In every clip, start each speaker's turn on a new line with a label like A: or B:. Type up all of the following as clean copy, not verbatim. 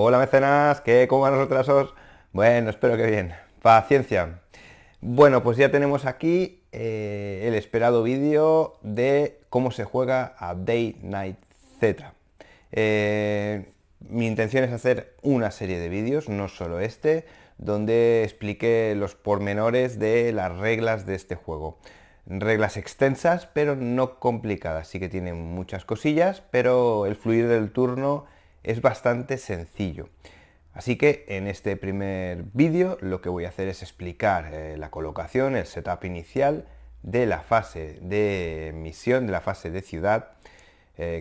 A: Hola mecenas, ¿cómo van los retrasos? Bueno, espero que bien. Paciencia. Bueno, pues ya tenemos aquí el esperado vídeo de cómo se juega a Day Night Z. Mi intención es hacer una serie de vídeos, no solo este, donde explique los pormenores de las reglas de este juego. Reglas extensas, pero no complicadas. Sí que tienen muchas cosillas, pero el fluir del turno es bastante sencillo. Así que en este primer vídeo lo que voy a hacer es explicar la colocación, el setup inicial de la fase de misión, de la fase de ciudad.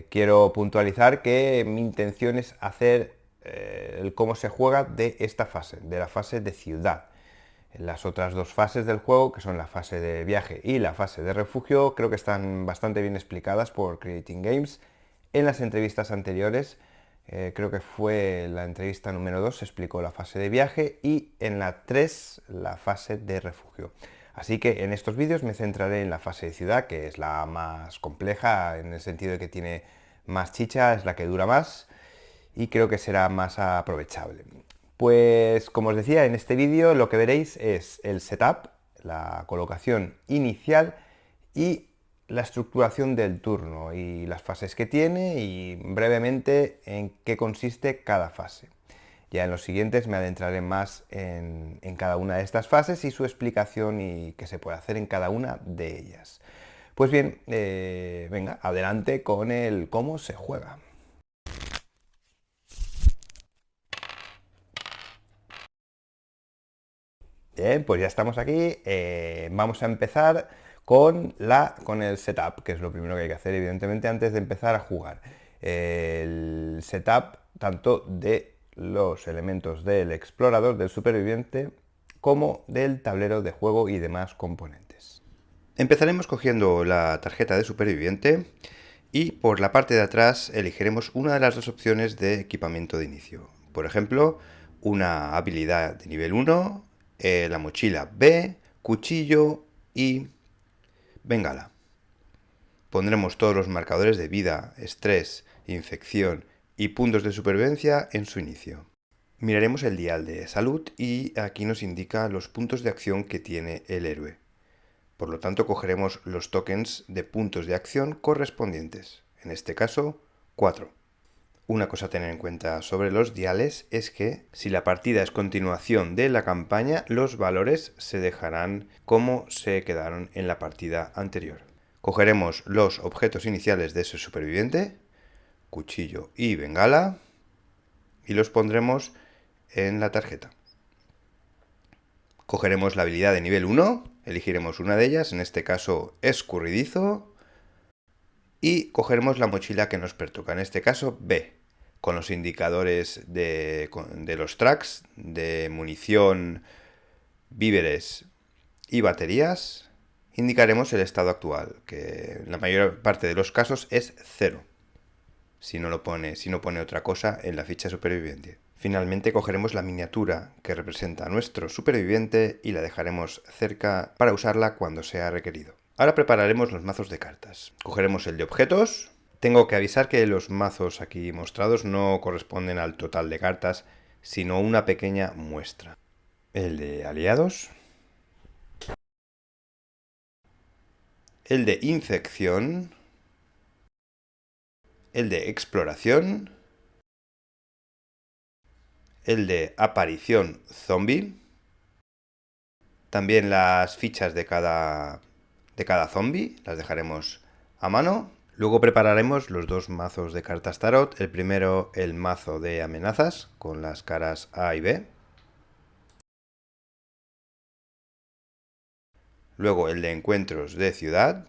A: Quiero puntualizar que mi intención es hacer el cómo se juega de esta fase, de la fase de ciudad. Las otras dos fases del juego, que son la fase de viaje y la fase de refugio, creo que están bastante bien explicadas por Creating Games. En las entrevistas anteriores, creo que fue la entrevista número 2, se explicó la fase de viaje y en la 3 la fase de refugio. Así que en estos vídeos me centraré en la fase de ciudad, que es la más compleja en el sentido de que tiene más chicha, es la que dura más y creo que será más aprovechable. Pues como os decía, en este vídeo lo que veréis es el setup, la colocación inicial y la estructuración del turno y las fases que tiene y brevemente en qué consiste cada fase. Ya en los siguientes me adentraré más en cada una de estas fases y su explicación y qué se puede hacer en cada una de ellas. Pues bien, venga, adelante con el cómo se juega. Bien, pues ya estamos aquí. Vamos a empezar con el setup, que es lo primero que hay que hacer, evidentemente, antes de empezar a jugar. El setup tanto de los elementos del explorador, del superviviente, como del tablero de juego y demás componentes. Empezaremos cogiendo la tarjeta de superviviente y por la parte de atrás elegiremos una de las dos opciones de equipamiento de inicio. Por ejemplo, una habilidad de nivel 1, la mochila B, cuchillo y bengala. Pondremos todos los marcadores de vida, estrés, infección y puntos de supervivencia en su inicio. Miraremos el dial de salud y aquí nos indica los puntos de acción que tiene el héroe. Por lo tanto, cogeremos los tokens de puntos de acción correspondientes, en este caso 4. Una cosa a tener en cuenta sobre los diales es que si la partida es continuación de la campaña, los valores se dejarán como se quedaron en la partida anterior. Cogeremos los objetos iniciales de ese superviviente, cuchillo y bengala, y los pondremos en la tarjeta. Cogeremos la habilidad de nivel 1, elegiremos una de ellas, en este caso escurridizo, y cogeremos la mochila que nos pertoca, en este caso B, con los indicadores de los tracks, de munición, víveres y baterías. Indicaremos el estado actual, que en la mayor parte de los casos es 0, si no pone otra cosa en la ficha superviviente. Finalmente cogeremos la miniatura que representa a nuestro superviviente y la dejaremos cerca para usarla cuando sea requerido. Ahora prepararemos los mazos de cartas. Cogeremos el de objetos. Tengo que avisar que los mazos aquí mostrados no corresponden al total de cartas, sino una pequeña muestra. El de aliados. El de infección. El de exploración. El de aparición zombie. También las fichas de cada zombie las dejaremos a mano. Luego prepararemos los dos mazos de cartas tarot. El primero, el mazo de amenazas con las caras A y B. Luego el de encuentros de ciudad,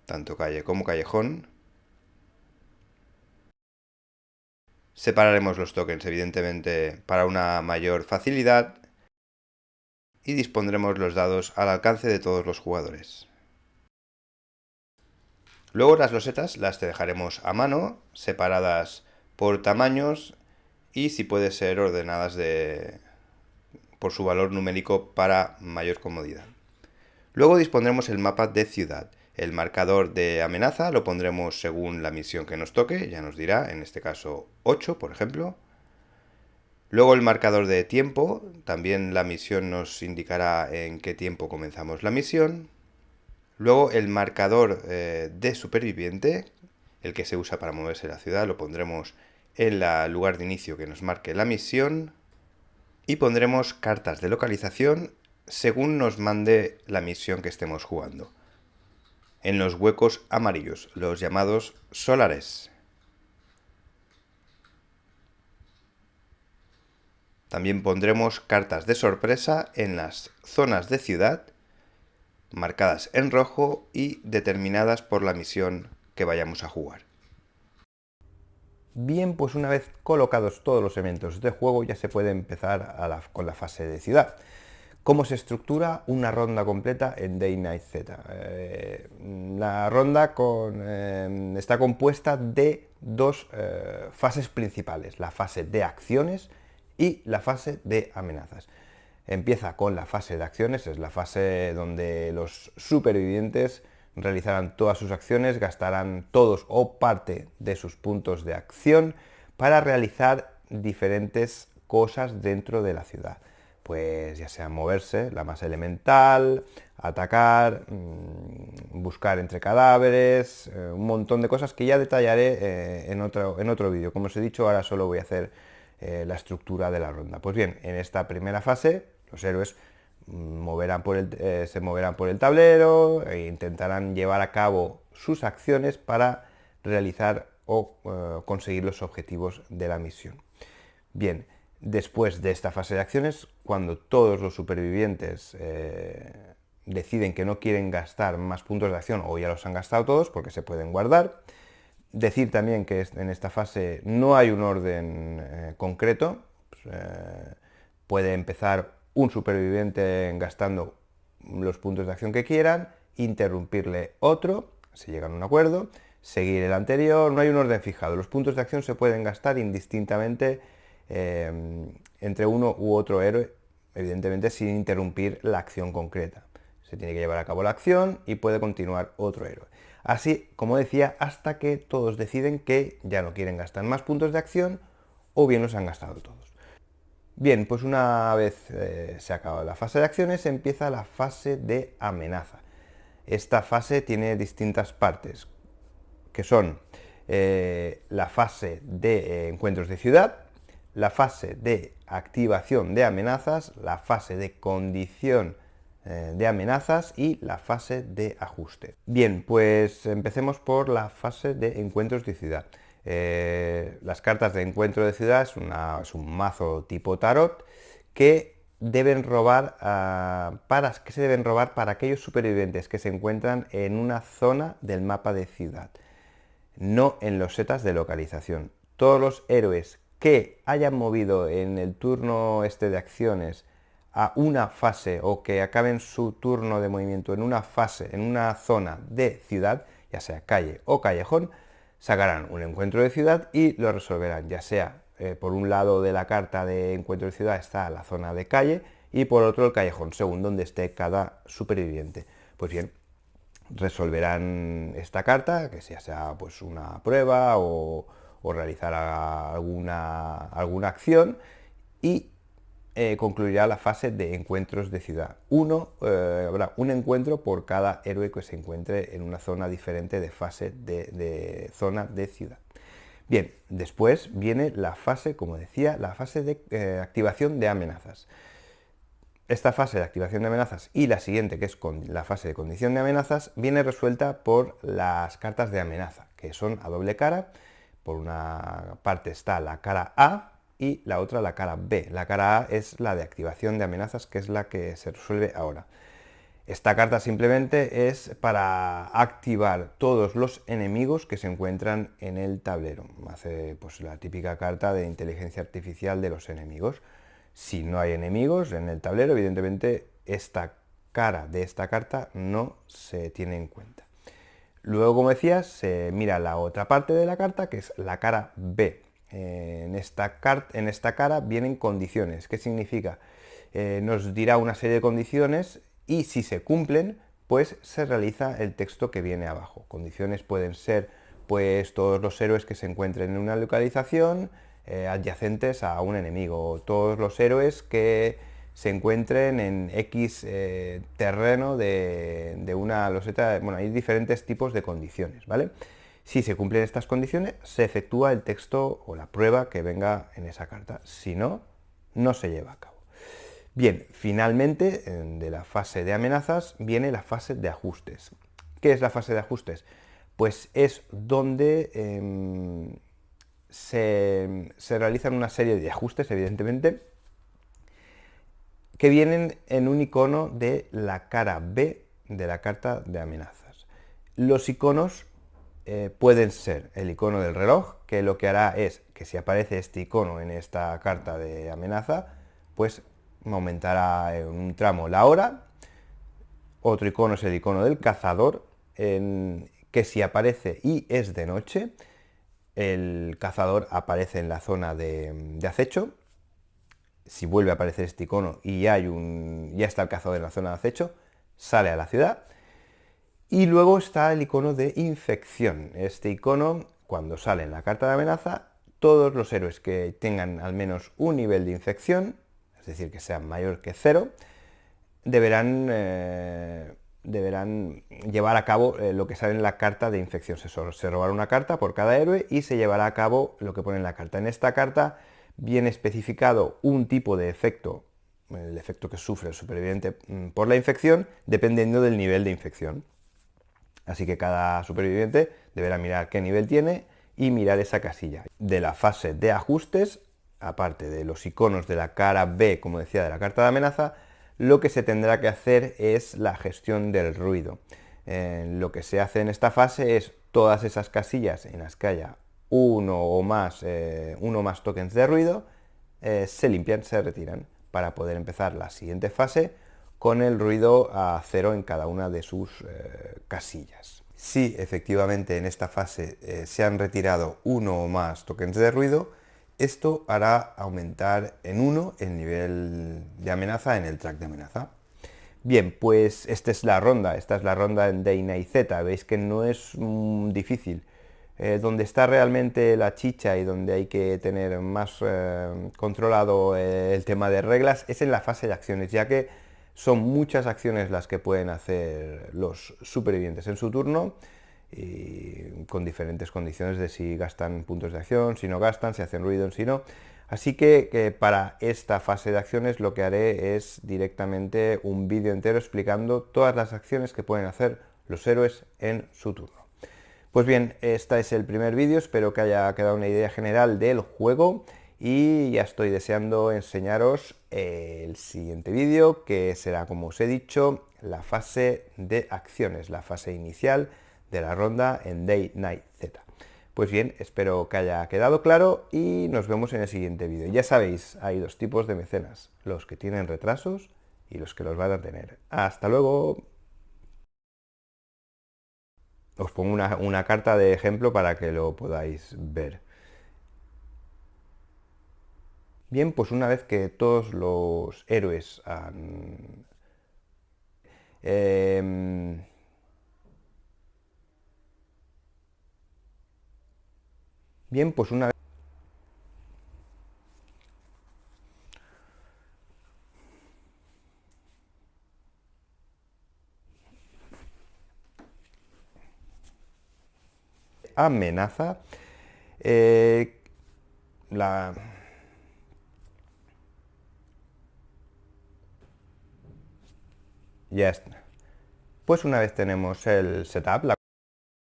A: tanto calle como callejón. Separaremos los tokens, evidentemente, para una mayor facilidad. Y dispondremos los dados al alcance de todos los jugadores. Luego las losetas las dejaremos a mano, separadas por tamaños y si puede ser ordenadas por su valor numérico para mayor comodidad. Luego dispondremos el mapa de ciudad. El marcador de amenaza lo pondremos según la misión que nos toque, ya nos dirá, en este caso 8, por ejemplo. Luego el marcador de tiempo, también la misión nos indicará en qué tiempo comenzamos la misión. Luego el marcador de superviviente, el que se usa para moverse la ciudad, lo pondremos en el lugar de inicio que nos marque la misión. Y pondremos cartas de localización según nos mande la misión que estemos jugando, en los huecos amarillos, los llamados solares. También pondremos cartas de sorpresa en las zonas de ciudad, marcadas en rojo y determinadas por la misión que vayamos a jugar. Bien, pues una vez colocados todos los elementos de juego ya se puede empezar con la fase de ciudad. ¿Cómo se estructura una ronda completa en Day Night Z? La ronda está compuesta de dos fases principales, la fase de acciones y la fase de amenazas. Empieza con la fase de acciones, es la fase donde los supervivientes realizarán todas sus acciones, gastarán todos o parte de sus puntos de acción para realizar diferentes cosas dentro de la ciudad. Pues ya sea moverse, la más elemental, atacar, buscar entre cadáveres, un montón de cosas que ya detallaré en otro vídeo. Como os he dicho, ahora solo voy a hacer la estructura de la ronda. Pues bien, en esta primera fase los héroes se moverán por el tablero e intentarán llevar a cabo sus acciones para realizar o conseguir los objetivos de la misión. Bien, después de esta fase de acciones, cuando todos los supervivientes deciden que no quieren gastar más puntos de acción o ya los han gastado todos porque se pueden guardar, decir también que en esta fase no hay un orden concreto, puede empezar un superviviente gastando los puntos de acción que quieran, interrumpirle otro, se llega a un acuerdo, seguir el anterior, no hay un orden fijado. Los puntos de acción se pueden gastar indistintamente entre uno u otro héroe, evidentemente sin interrumpir la acción concreta. Se tiene que llevar a cabo la acción y puede continuar otro héroe. Así, como decía, hasta que todos deciden que ya no quieren gastar más puntos de acción o bien los han gastado todos. Bien, pues una vez se acaba la fase de acciones, empieza la fase de amenaza. Esta fase tiene distintas partes, que son la fase de encuentros de ciudad, la fase de activación de amenazas, la fase de condición de amenazas y la fase de ajuste. Bien, pues empecemos por la fase de encuentros de ciudad. Las cartas de encuentro de ciudad es un mazo tipo tarot que deben robar que se deben robar para aquellos supervivientes que se encuentran en una zona del mapa de ciudad, no en los setas de localización. Todos los héroes que hayan movido en el turno de acciones a una fase o que acaben su turno de movimiento en una fase, en una zona de ciudad, ya sea calle o callejón, sacarán un encuentro de ciudad y lo resolverán, ya sea por un lado de la carta de encuentro de ciudad está la zona de calle y por otro el callejón, según donde esté cada superviviente. Pues bien, resolverán esta carta, que sea pues una prueba o realizar alguna acción y concluirá la fase de encuentros de ciudad. Habrá un encuentro por cada héroe que se encuentre en una zona diferente de fase de zona de ciudad. Bien, después viene la fase, como decía, la fase de activación de amenazas. Esta fase de activación de amenazas y la siguiente, que es la fase de condición de amenazas, viene resuelta por las cartas de amenaza, que son a doble cara. Por una parte está la cara A y la otra la cara B. La cara A es la de activación de amenazas, que es la que se resuelve ahora. Esta carta simplemente es para activar todos los enemigos que se encuentran en el tablero. Hace pues la típica carta de inteligencia artificial de los enemigos. Si no hay enemigos en el tablero, evidentemente esta cara de esta carta no se tiene en cuenta. Luego, como decía, se mira la otra parte de la carta, que es la cara B. En esta cara vienen condiciones. ¿Qué significa? Nos dirá una serie de condiciones y si se cumplen, pues se realiza el texto que viene abajo. Condiciones pueden ser pues todos los héroes que se encuentren en una localización adyacentes a un enemigo, todos los héroes que se encuentren en X terreno de una loseta. Bueno, hay diferentes tipos de condiciones, ¿vale? Si se cumplen estas condiciones, se efectúa el texto o la prueba que venga en esa carta. Si no, no se lleva a cabo. Bien, finalmente, de la fase de amenazas, viene la fase de ajustes. ¿Qué es la fase de ajustes? Pues es donde se realizan una serie de ajustes, evidentemente, que vienen en un icono de la cara B de la carta de amenazas. Los iconos pueden ser el icono del reloj, que lo que hará es que si aparece este icono en esta carta de amenaza, pues aumentará en un tramo la hora. Otro icono es el icono del cazador, que si aparece y es de noche, el cazador aparece en la zona de acecho. Si vuelve a aparecer este icono y ya está el cazador en la zona de acecho, sale a la ciudad. Y luego está el icono de infección. Este icono, cuando sale en la carta de amenaza, todos los héroes que tengan al menos un nivel de infección, es decir, que sean mayor que 0, deberán llevar a cabo lo que sale en la carta de infección. Se robará una carta por cada héroe y se llevará a cabo lo que pone en la carta. En esta carta viene especificado un tipo de efecto, el efecto que sufre el superviviente por la infección, dependiendo del nivel de infección. Así que cada superviviente deberá mirar qué nivel tiene y mirar esa casilla. De la fase de ajustes, aparte de los iconos de la cara B, como decía, de la carta de amenaza, lo que se tendrá que hacer es la gestión del ruido. Lo que se hace en esta fase es todas esas casillas en las que haya uno más tokens de ruido, se limpian, se retiran, para poder empezar la siguiente fase con el ruido a 0 en cada una de sus casillas. Si efectivamente en esta fase se han retirado uno o más tokens de ruido, esto hará aumentar en 1 el nivel de amenaza en el track de amenaza. Bien, pues esta es la ronda en Day Night Z. Veis que no es difícil. Donde está realmente la chicha y donde hay que tener más controlado el tema de reglas es en la fase de acciones, ya que son muchas acciones las que pueden hacer los supervivientes en su turno, y con diferentes condiciones de si gastan puntos de acción, si no gastan, si hacen ruido, si no. Así que para esta fase de acciones lo que haré es directamente un vídeo entero explicando todas las acciones que pueden hacer los héroes en su turno. Pues bien, este es el primer vídeo, espero que haya quedado una idea general del juego y ya estoy deseando enseñaros el siguiente vídeo, que será, como os he dicho, la fase de acciones, la fase inicial de la ronda en Day Night Z. Pues bien, espero que haya quedado claro y nos vemos en el siguiente vídeo. Ya sabéis, hay dos tipos de mecenas, los que tienen retrasos y los que los van a tener. ¡Hasta luego! Os pongo una carta de ejemplo para que lo podáis ver. Bien, pues una vez que todos los héroes han... bien, pues una vez... amenaza, la... ya está. Pues una vez tenemos el setup,